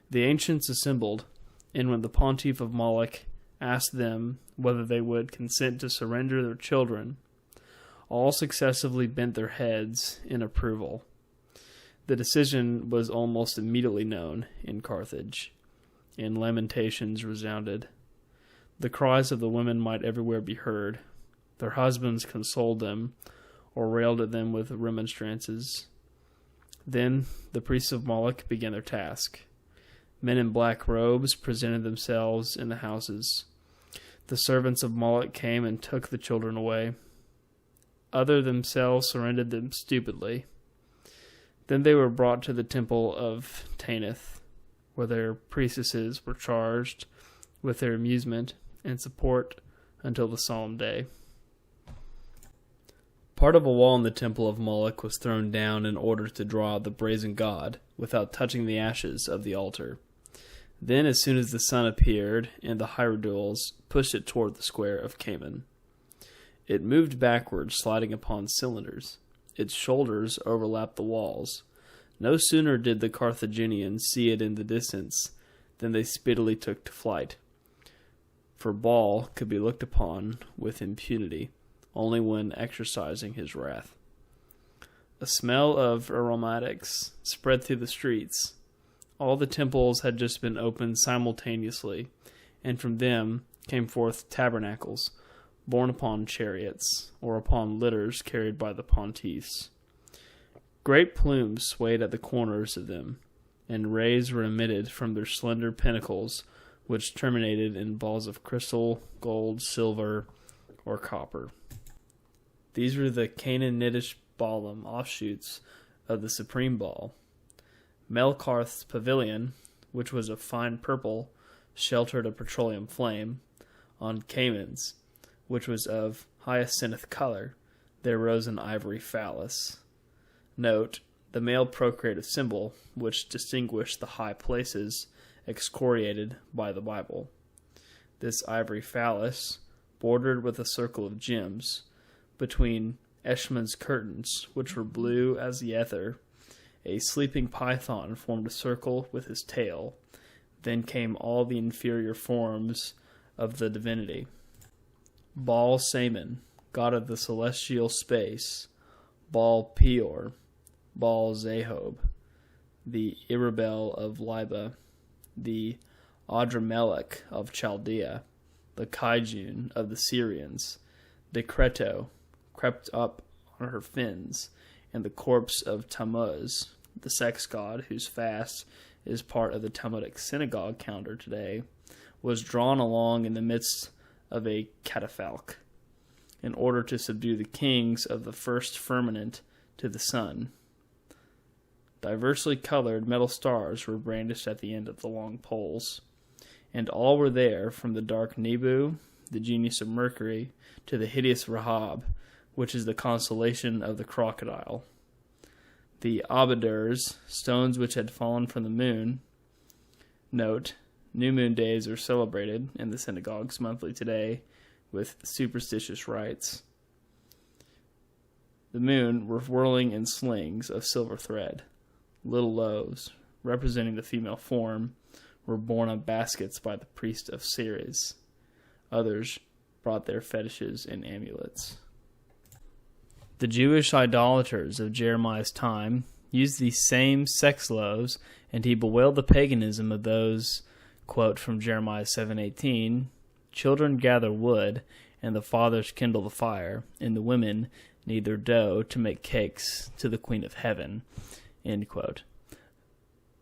The ancients assembled, and when the pontiff of Moloch asked them whether they would consent to surrender their children, all successively bent their heads in approval. The decision was almost immediately known in Carthage, and lamentations resounded. The cries of the women might everywhere be heard. Their husbands consoled them, or railed at them with remonstrances. Then the priests of Moloch began their task. Men in black robes presented themselves in the houses. The servants of Moloch came and took the children away. Others themselves surrendered them stupidly. Then they were brought to the temple of Tanith, where their priestesses were charged with their amusement and support until the solemn day. Part of a wall in the temple of Moloch was thrown down in order to draw out the brazen god without touching the ashes of the altar. Then, as soon as the sun appeared, and the hierodules pushed it toward the square of Cayman, it moved backward, sliding upon cylinders. Its shoulders overlapped the walls. No sooner did the Carthaginians see it in the distance than they speedily took to flight. For Baal could be looked upon with impunity only when exercising his wrath. A smell of aromatics spread through the streets. All the temples had just been opened simultaneously, and from them came forth tabernacles, borne upon chariots, or upon litters carried by the pontiffs. Great plumes swayed at the corners of them, and rays were emitted from their slender pinnacles, which terminated in balls of crystal, gold, silver, or copper. These were the Canaanitish Balaam offshoots of the supreme Baal. Melkarth's pavilion, which was of fine purple, sheltered a petroleum flame. On Cayman's, which was of hyacinth color, there rose an ivory phallus. Note, the male procreative symbol, which distinguished the high places excoriated by the Bible. This ivory phallus, bordered with a circle of gems, between Eshman's curtains, which were blue as the ether, a sleeping python formed a circle with his tail. Then came all the inferior forms of the divinity. Baal Saman, god of the celestial space, Baal Peor, Baal Zahob, the Irabel of Liba, the Adramelech of Chaldea, the Kaijun of the Syrians, Decreto, crept up on her fins, and the corpse of Tammuz, the sex god whose fast is part of the Talmudic synagogue calendar today, was drawn along in the midst of a catafalque, in order to subdue the kings of the first firmament to the sun. Diversely colored metal stars were brandished at the end of the long poles, and all were there, from the dark Nebu, the genius of Mercury, to the hideous Rahab, which is the constellation of the crocodile. The abadurs, stones which had fallen from the moon, Note, new moon days are celebrated in the synagogues monthly today with superstitious rites. The moon were whirling in slings of silver thread. Little loaves, representing the female form, were borne on baskets by the priest of Ceres. Others brought their fetishes and amulets. The Jewish idolaters of Jeremiah's time used these same sex loaves, and he bewailed the paganism of those, quote from Jeremiah 7:18, "Children gather wood, and the fathers kindle the fire, and the women knead their dough to make cakes to the Queen of Heaven," end quote.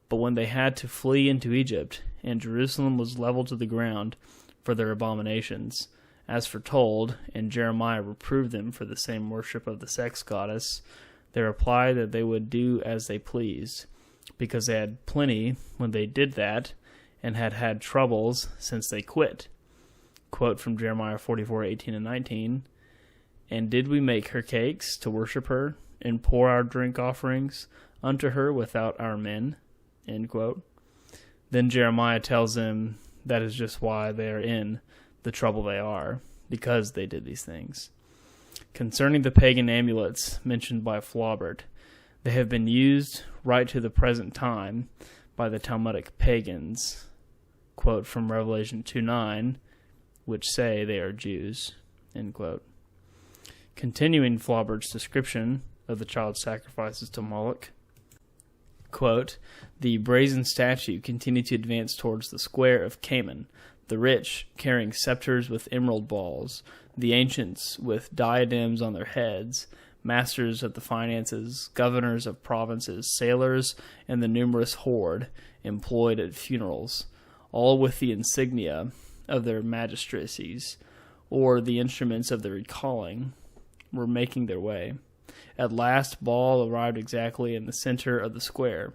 But when they had to flee into Egypt, and Jerusalem was leveled to the ground for their abominations, as foretold, and Jeremiah reproved them for the same worship of the sex goddess, they replied that they would do as they pleased, because they had plenty when they did that, and had had troubles since they quit. Quote from Jeremiah 44:18 and 19, "And did we make her cakes to worship her, and pour our drink offerings unto her without our men?" End quote. Then Jeremiah tells them that is just why they are in the trouble they are, because they did these things. Concerning the pagan amulets mentioned by Flaubert, they have been used right to the present time by the Talmudic pagans, quote from Revelation 2:9, which say they are Jews, end quote. Continuing Flaubert's description of the child sacrifices to Moloch, quote, "The brazen statue continued to advance towards the square of Canaan, the rich carrying scepters with emerald balls, the ancients with diadems on their heads, masters of the finances, governors of provinces, sailors, and the numerous horde employed at funerals, all with the insignia of their magistracies, or the instruments of their recalling, were making their way. At last Baal arrived exactly in the center of the square,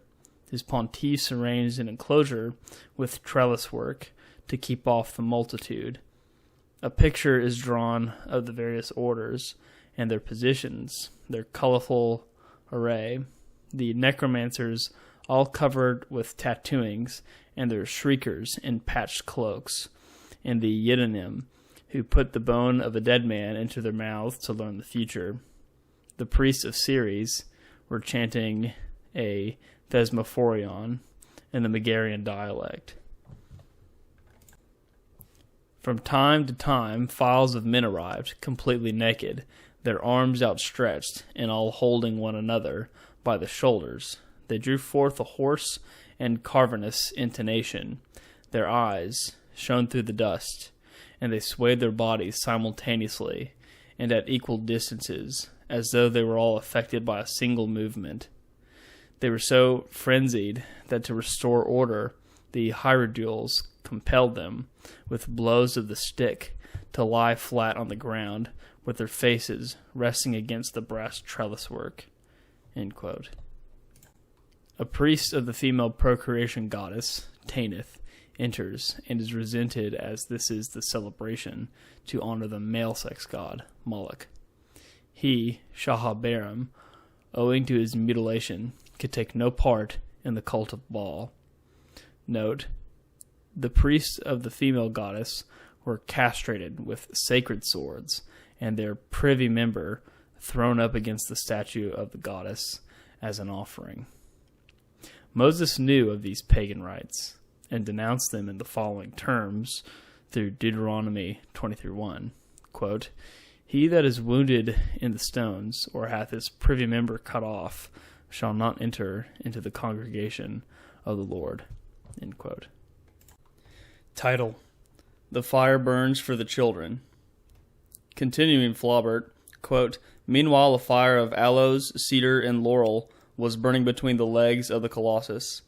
his pontiffs arranged in enclosure with trellis work to keep off the multitude. A picture is drawn of the various orders and their positions, their colorful array, the necromancers all covered with tattooings, and their shriekers in patched cloaks, and the Yiddinim, who put the bone of a dead man into their mouths to learn the future. The priests of Ceres were chanting a thesmophorion in the Megarian dialect. From time to time, files of men arrived, completely naked, their arms outstretched, and all holding one another by the shoulders. They drew forth a hoarse and cavernous intonation. Their eyes shone through the dust, and they swayed their bodies simultaneously and at equal distances, as though they were all affected by a single movement. They were so frenzied that to restore order, the hierodules compelled them, with blows of the stick, to lie flat on the ground, with their faces resting against the brass trellis work. End quote. A priest of the female procreation goddess, Tanith, enters and is resented as this is the celebration to honor the male sex god, Moloch. He, Shahabarim, owing to his mutilation, could take no part in the cult of Baal. Note, the priests of the female goddess were castrated with sacred swords, and their privy member thrown up against the statue of the goddess as an offering. Moses knew of these pagan rites, and denounced them in the following terms through Deuteronomy 20:1. Quote, "He that is wounded in the stones, or hath his privy member cut off, shall not enter into the congregation of the Lord." End quote. Title: The Fire Burns for the Children. Continuing Flaubert, quote, "Meanwhile a fire of aloes, cedar, and laurel was burning between the legs of the colossus.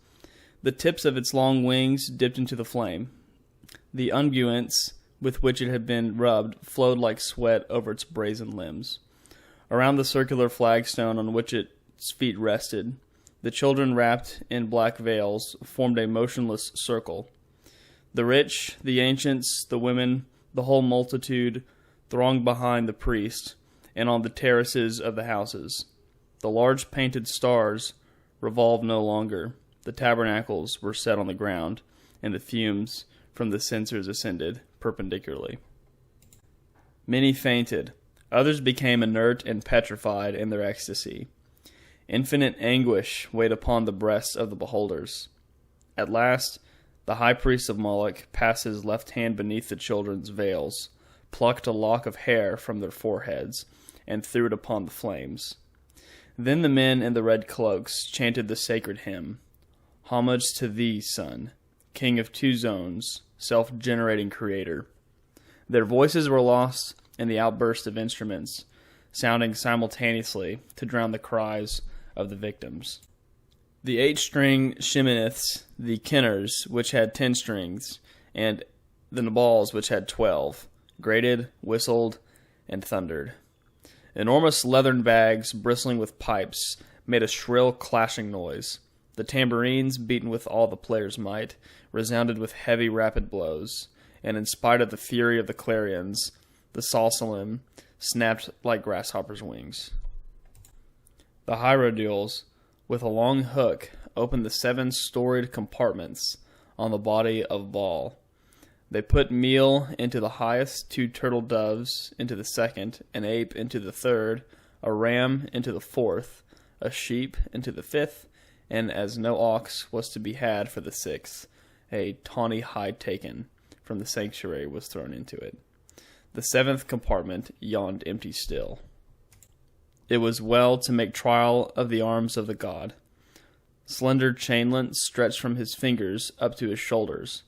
The tips of its long wings dipped into the flame. The unguents with which it had been rubbed flowed like sweat over its brazen limbs. Around the circular flagstone on which its feet rested, the children wrapped in black veils formed a motionless circle. The rich, the ancients, the women, the whole multitude thronged behind the priest and on the terraces of the houses. The large painted stars revolved no longer. The tabernacles were set on the ground, and the fumes from the censers ascended perpendicularly. Many fainted. Others became inert and petrified in their ecstasy. Infinite anguish weighed upon the breasts of the beholders. At last, the high priest of Moloch passed his left hand beneath the children's veils, plucked a lock of hair from their foreheads, and threw it upon the flames. Then the men in the red cloaks chanted the sacred hymn, "Homage to thee, Son, King of two zones, self-generating creator." Their voices were lost in the outburst of instruments, sounding simultaneously to drown the cries of the victims. The 8-string sheminiths, the kinners, which had 10 strings, and the nabals, which had 12, grated, whistled, and thundered. Enormous leathern bags, bristling with pipes, made a shrill clashing noise. The tambourines, beaten with all the players' might, resounded with heavy, rapid blows, and in spite of the fury of the clarions, the salsalim snapped like grasshoppers' wings. The hierodules, with a long hook, opened the 7-storied compartments on the body of Baal. They put meal into the highest, 2 turtle doves into the second, an ape into the third, a ram into the fourth, a sheep into the fifth, and as no ox was to be had for the 6th, a tawny hide taken from the sanctuary was thrown into it. The 7th compartment yawned empty still. It was well to make trial of the arms of the god. Slender chainlets stretched from his fingers up to his shoulders,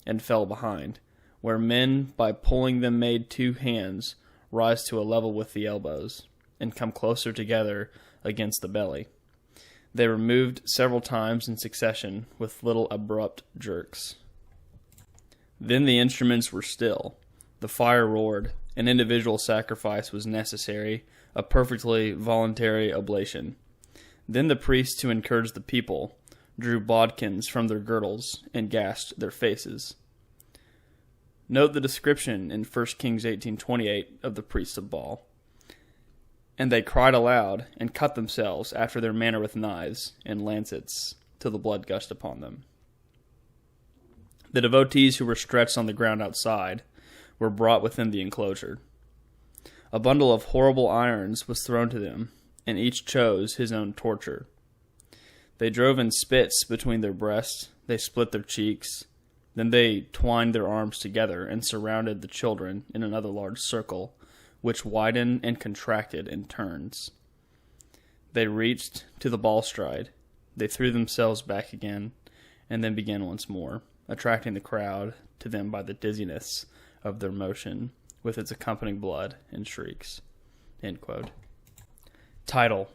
and fell behind, where men, by pulling them, made 2 hands rise to a level with the elbows, and come closer together against the belly. They were moved several times in succession with little abrupt jerks. Then the instruments were still. The fire roared. An individual sacrifice was necessary, a perfectly voluntary oblation. Then the priests, to encourage the people, drew bodkins from their girdles and gashed their faces. Note the description in 1 Kings 18:28 of the priests of Baal. And they cried aloud and cut themselves after their manner with knives and lancets, till the blood gushed upon them. The devotees who were stretched on the ground outside were brought within the enclosure. A bundle of horrible irons was thrown to them, and each chose his own torture. They drove in spits between their breasts, they split their cheeks, then they twined their arms together and surrounded the children in another large circle, which widened and contracted in turns. They reached to the balustrade, they threw themselves back again, and then began once more, attracting the crowd to them by the dizziness of their motion, with its accompanying blood and shrieks." End quote. Title: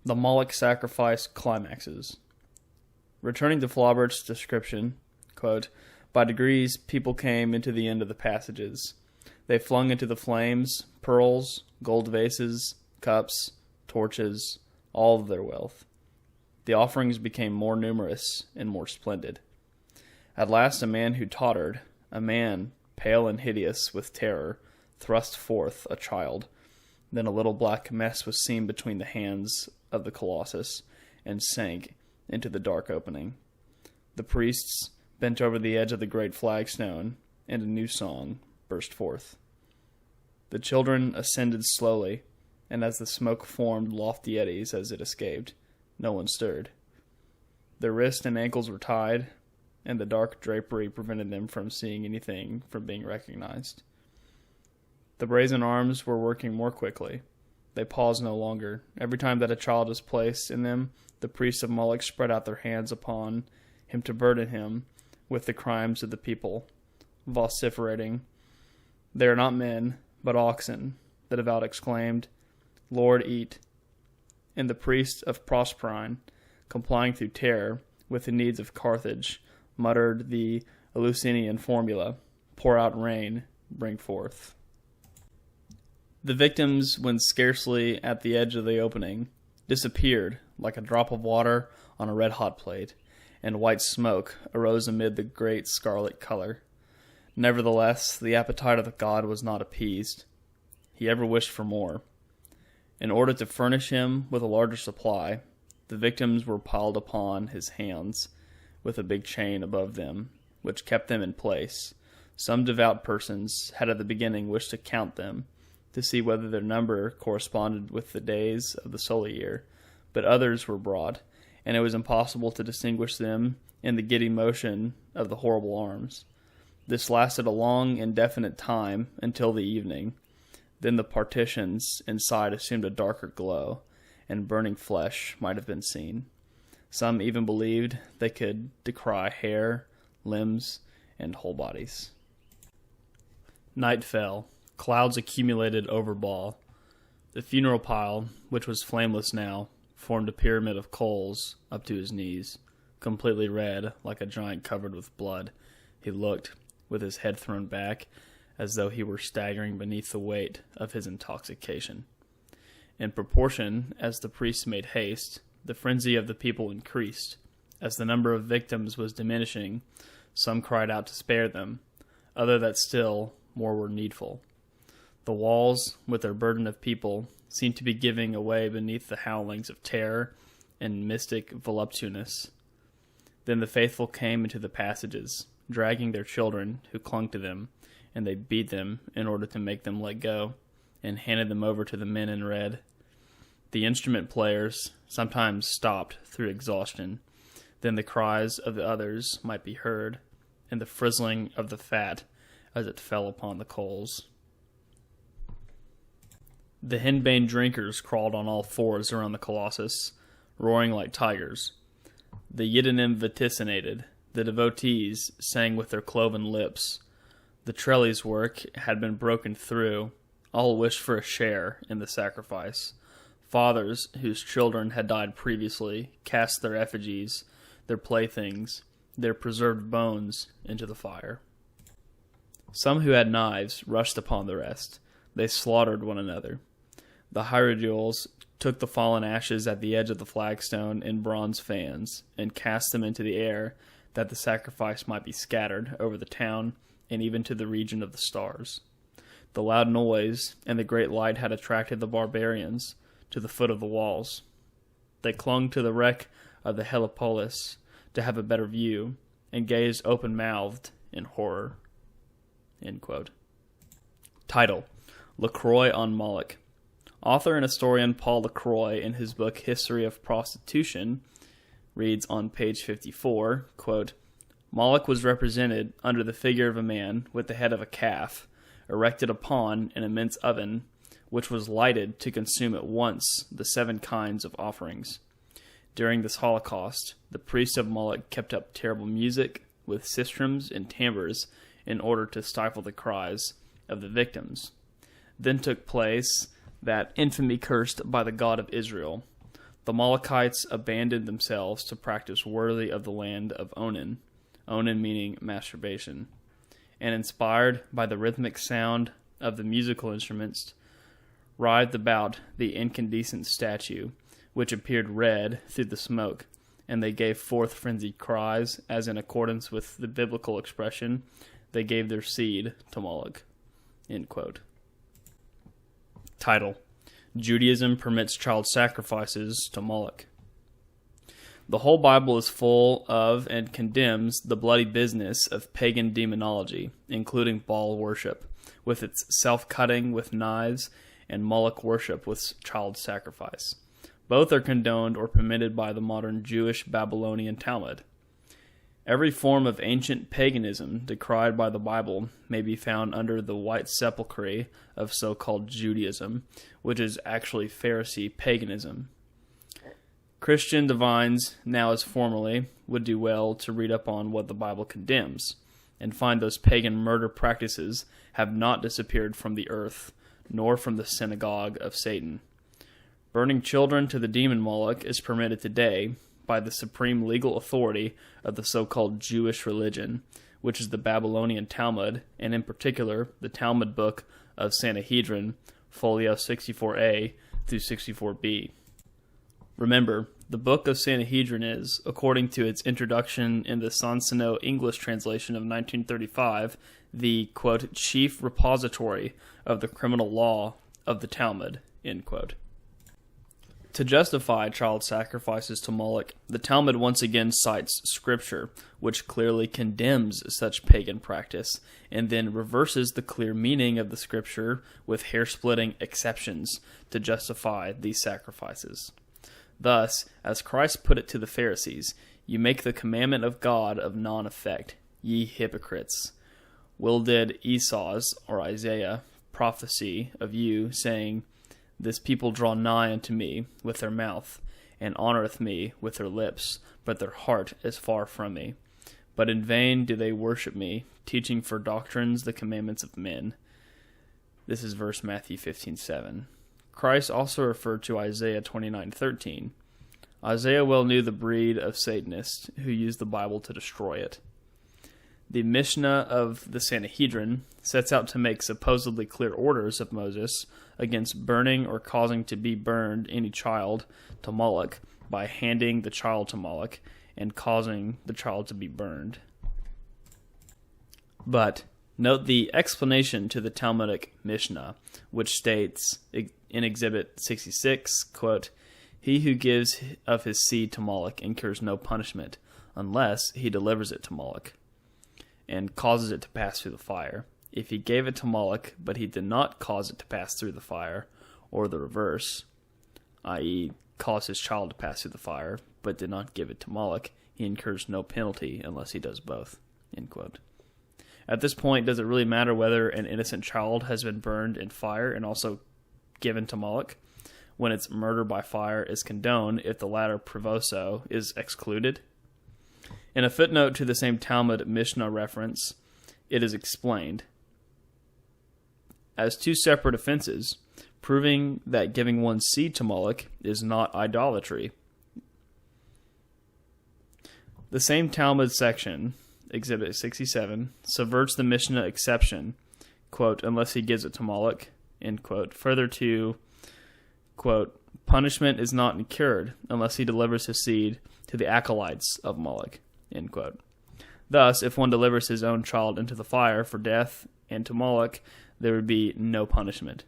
The Moloch Sacrifice Climaxes. Returning to Flaubert's description, quote, "By degrees people came into the end of the passages. They flung into the flames pearls, gold vases, cups, torches, all of their wealth. The offerings became more numerous and more splendid. At last a man who tottered, a man pale and hideous with terror, thrust forth a child. Then a little black mess was seen between the hands of the colossus, and sank into the dark opening. The priests bent over the edge of the great flagstone, and a new song burst forth. The children ascended slowly, and as the smoke formed lofty eddies as it escaped, no one stirred. Their wrists and ankles were tied, and the dark drapery prevented them from seeing anything from being recognized. The brazen arms were working more quickly. They paused no longer. Every time that a child was placed in them, the priests of Moloch spread out their hands upon him to burden him with the crimes of the people, vociferating, 'They are not men, but oxen.' The devout exclaimed, 'Lord, eat.' And the priest of Proserpine, complying through terror with the needs of Carthage, muttered the Eleusinian formula, 'Pour out rain, bring forth.' The victims, when scarcely at the edge of the opening, disappeared like a drop of water on a red-hot plate, and white smoke arose amid the great scarlet color. Nevertheless, the appetite of the god was not appeased. He ever wished for more. In order to furnish him with a larger supply, the victims were piled upon his hands, with a big chain above them, which kept them in place. Some devout persons had at the beginning wished to count them, to see whether their number corresponded with the days of the solar year, but others were brought, and it was impossible to distinguish them in the giddy motion of the horrible arms. This lasted a long, indefinite time until the evening. Then the partitions inside assumed a darker glow, and burning flesh might have been seen. Some even believed they could descry hair, limbs, and whole bodies. Night fell. Clouds accumulated over Baal. The funeral pile, which was flameless now, formed a pyramid of coals up to his knees. Completely red, like a giant covered with blood, he looked, with his head thrown back, as though he were staggering beneath the weight of his intoxication. In proportion as the priests made haste, the frenzy of the people increased. As the number of victims was diminishing, some cried out to spare them, other that still more were needful. The walls, with their burden of people, seemed to be giving away beneath the howlings of terror and mystic voluptuousness. Then the faithful came into the passages, dragging their children who clung to them, and they beat them in order to make them let go, and handed them over to the men in red. The instrument players sometimes stopped through exhaustion. Then the cries of the others might be heard, and the frizzling of the fat as it fell upon the coals. The henbane drinkers crawled on all fours around the colossus, roaring like tigers. The Yiddinim vaticinated. The devotees sang with their cloven lips. The trellis work had been broken through. All wished for a share in the sacrifice. Fathers whose children had died previously cast their effigies, their playthings, their preserved bones into the fire. Some who had knives rushed upon the rest. They slaughtered one another. The hierodules took the fallen ashes at the edge of the flagstone in bronze fans and cast them into the air, that the sacrifice might be scattered over the town and even to the region of the stars. The loud noise and the great light had attracted the barbarians to the foot of the walls. They clung to the wreck of the Helipolis to have a better view, and gazed open-mouthed in horror." End quote. Title: LaCroix on Moloch. Author and historian Paul LaCroix, in his book History of Prostitution, reads on page 54, quote, "Moloch was represented under the figure of a man with the head of a calf, erected upon an immense oven, which was lighted to consume at once the 7 kinds of offerings. During this holocaust, the priests of Moloch kept up terrible music with sistrums and timbrels in order to stifle the cries of the victims. Then took place that infamy cursed by the God of Israel. The Molochites abandoned themselves to practice worthy of the land of Onan, Onan meaning masturbation, and inspired by the rhythmic sound of the musical instruments, writhed about the incandescent statue, which appeared red through the smoke, and they gave forth frenzied cries, as in accordance with the biblical expression, they gave their seed to Moloch." End quote. Title: Judaism permits child sacrifices to Moloch. The whole Bible is full of and condemns the bloody business of pagan demonology, including Baal worship, with its self-cutting with knives, and Moloch worship with child sacrifice. Both are condoned or permitted by the modern Jewish Babylonian Talmud. Every form of ancient paganism decried by the Bible may be found under the white sepulchre of so-called Judaism, which is actually Pharisee paganism. Christian divines, now as formerly, would do well to read up on what the Bible condemns, and find those pagan murder practices have not disappeared from the earth, nor from the synagogue of Satan. Burning children to the demon Moloch is permitted today by the supreme legal authority of the so-called Jewish religion, which is the Babylonian Talmud, and in particular the Talmud book of Sanhedrin, folio 64a through 64b. Remember, the book of Sanhedrin is, according to its introduction in the Sonsino English translation of 1935, the, quote, chief repository of the criminal law of the Talmud, end quote. To justify child sacrifices to Moloch, the Talmud once again cites Scripture, which clearly condemns such pagan practice, and then reverses the clear meaning of the Scripture with hair-splitting exceptions to justify these sacrifices. Thus, as Christ put it to the Pharisees, you make the commandment of God of non-effect, ye hypocrites. Will did Esau's, or Isaiah, prophecy of you, saying, This people draw nigh unto me with their mouth, and honoureth me with their lips, but their heart is far from me. But in vain do they worship me, teaching for doctrines the commandments of men. This is verse Matthew 15:7. Christ also referred to Isaiah 29:13. Isaiah well knew the breed of Satanists who used the Bible to destroy it. The Mishnah of the Sanhedrin sets out to make supposedly clear orders of Moses against burning or causing to be burned any child to Moloch by handing the child to Moloch and causing the child to be burned. But note the explanation to the Talmudic Mishnah, which states in Exhibit 66, quote, He who gives of his seed to Moloch incurs no punishment, unless he delivers it to Moloch and causes it to pass through the fire. If he gave it to Moloch, but he did not cause it to pass through the fire, or the reverse, i.e., caused his child to pass through the fire, but did not give it to Moloch, he incurs no penalty unless he does both. End quote. At this point, does it really matter whether an innocent child has been burned in fire and also given to Moloch, when its murder by fire is condoned if the latter provoso is excluded? In a footnote to the same Talmud Mishnah reference, it is explained as two separate offenses, proving that giving one's seed to Moloch is not idolatry. The same Talmud section, Exhibit 67, subverts the Mishnah exception, quote, unless he gives it to Moloch, end quote, further to, quote, punishment is not incurred unless he delivers his seed to the acolytes of Moloch, end quote. Thus, if one delivers his own child into the fire for death and to Moloch, there would be no punishment.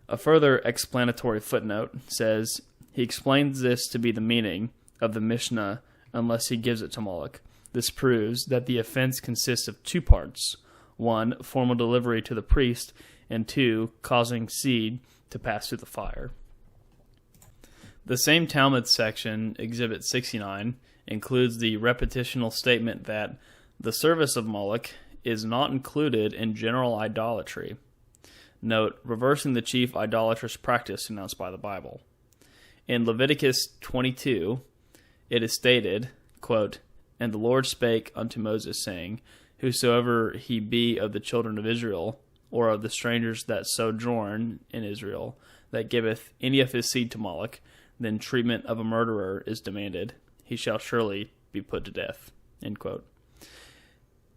A further explanatory footnote says, he explains this to be the meaning of the Mishnah unless he gives it to Moloch. This proves that the offense consists of two parts. One, formal delivery to the priest, and two, causing seed to pass through the fire. The same Talmud section, Exhibit 69, includes the repetitional statement that the service of Moloch is not included in general idolatry. Note, reversing the chief idolatrous practice announced by the Bible. In Leviticus 22, it is stated, quote, And the Lord spake unto Moses, saying, Whosoever he be of the children of Israel, or of the strangers that sojourn in Israel, that giveth any of his seed to Moloch, then treatment of a murderer is demanded. He shall surely be put to death. End quote.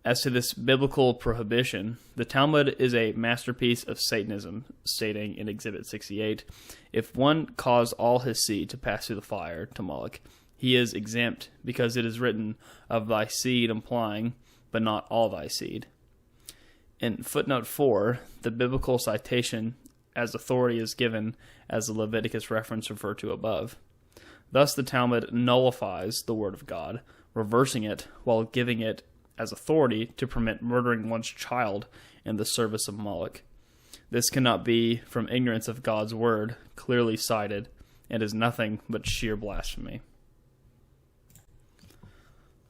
As to this biblical prohibition, the Talmud is a masterpiece of Satanism, stating in Exhibit 68, if one cause all his seed to pass through the fire to Moloch, he is exempt, because it is written, of thy seed, implying, but not all thy seed. In footnote 4, the biblical citation as authority is given as the Leviticus reference referred to above. Thus the Talmud nullifies the word of God, reversing it while giving it as authority to permit murdering one's child in the service of Moloch. This cannot be from ignorance of God's word, clearly cited, and is nothing but sheer blasphemy.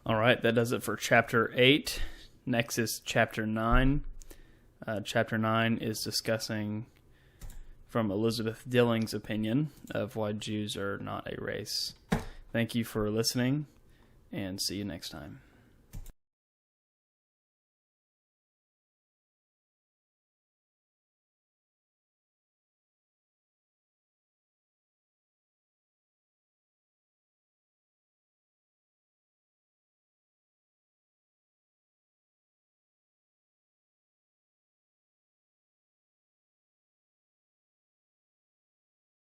Alright, that does it for Chapter 8. Next is Chapter 9. Chapter 9 is discussing, from Elizabeth Dilling's opinion, of why Jews are not a race. Thank you for listening, and see you next time.